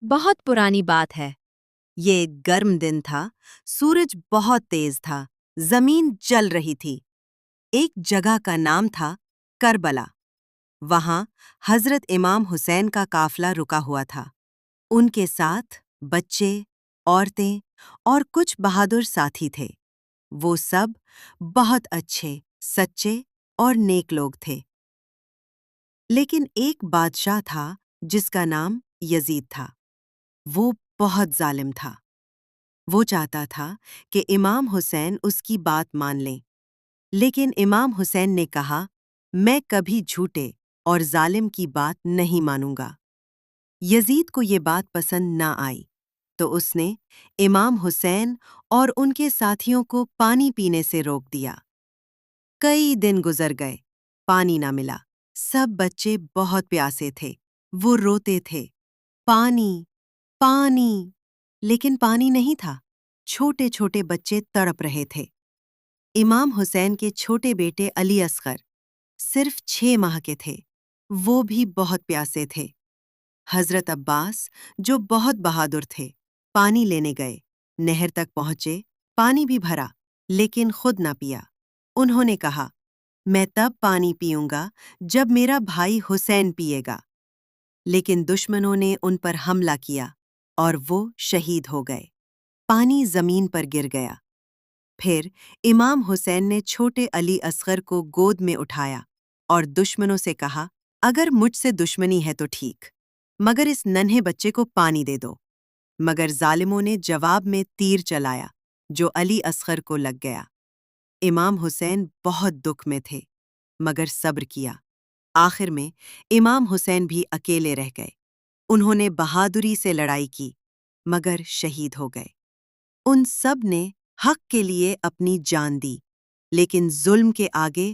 بہت پرانی بات ہے۔ یہ ایک گرم دن تھا، سورج بہت تیز تھا، زمین جل رہی تھی۔ ایک جگہ کا نام تھا کربلا۔ وہاں حضرت امام حسین کا قافلہ رکا ہوا تھا۔ ان کے ساتھ بچے، عورتیں اور کچھ بہادر ساتھی تھے۔ وہ سب بہت اچھے، سچے اور نیک لوگ تھے۔ لیکن ایک بادشاہ تھا جس کا نام یزید تھا۔ وہ بہت ظالم تھا۔ وہ چاہتا تھا کہ امام حسین اس کی بات مان لیں، لیکن امام حسین نے کہا، میں کبھی جھوٹے اور ظالم کی بات نہیں مانوں گا۔ یزید کو یہ بات پسند نہ آئی، تو اس نے امام حسین اور ان کے ساتھیوں کو پانی پینے سے روک دیا۔ کئی دن گزر گئے، پانی نہ ملا۔ سب بچے بہت پیاسے تھے، وہ روتے تھے، پانی، پانی، لیکن پانی نہیں تھا۔ چھوٹے چھوٹے بچے تڑپ رہے تھے۔ امام حسین کے چھوٹے بیٹے علی اصغر صرف 6 ماہ کے تھے، وہ بھی بہت پیاسے تھے۔ حضرت عباس جو بہت بہادر تھے، پانی لینے گئے، نہر تک پہنچے، پانی بھی بھرا، لیکن خود نہ پیا۔ انہوں نے کہا، میں تب پانی پیوں گا جب میرا بھائی حسین پیے گا۔ لیکن دشمنوں نے ان پر حملہ کیا اور وہ شہید ہو گئے۔ پانی زمین پر گر گیا۔ پھر امام حسین نے چھوٹے علی اصغر کو گود میں اٹھایا اور دشمنوں سے کہا، اگر مجھ سے دشمنی ہے تو ٹھیک، مگر اس ننھے بچے کو پانی دے دو۔ مگر ظالموں نے جواب میں تیر چلایا جو علی اصغر کو لگ گیا۔ امام حسین بہت دکھ میں تھے، مگر صبر کیا۔ آخر میں امام حسین بھی اکیلے رہ گئے۔ انہوں نے بہادری سے لڑائی کی، مگر شہید ہو گئے۔ ان سب نے حق کے لیے اپنی جان دی، لیکن ظلم کے آگے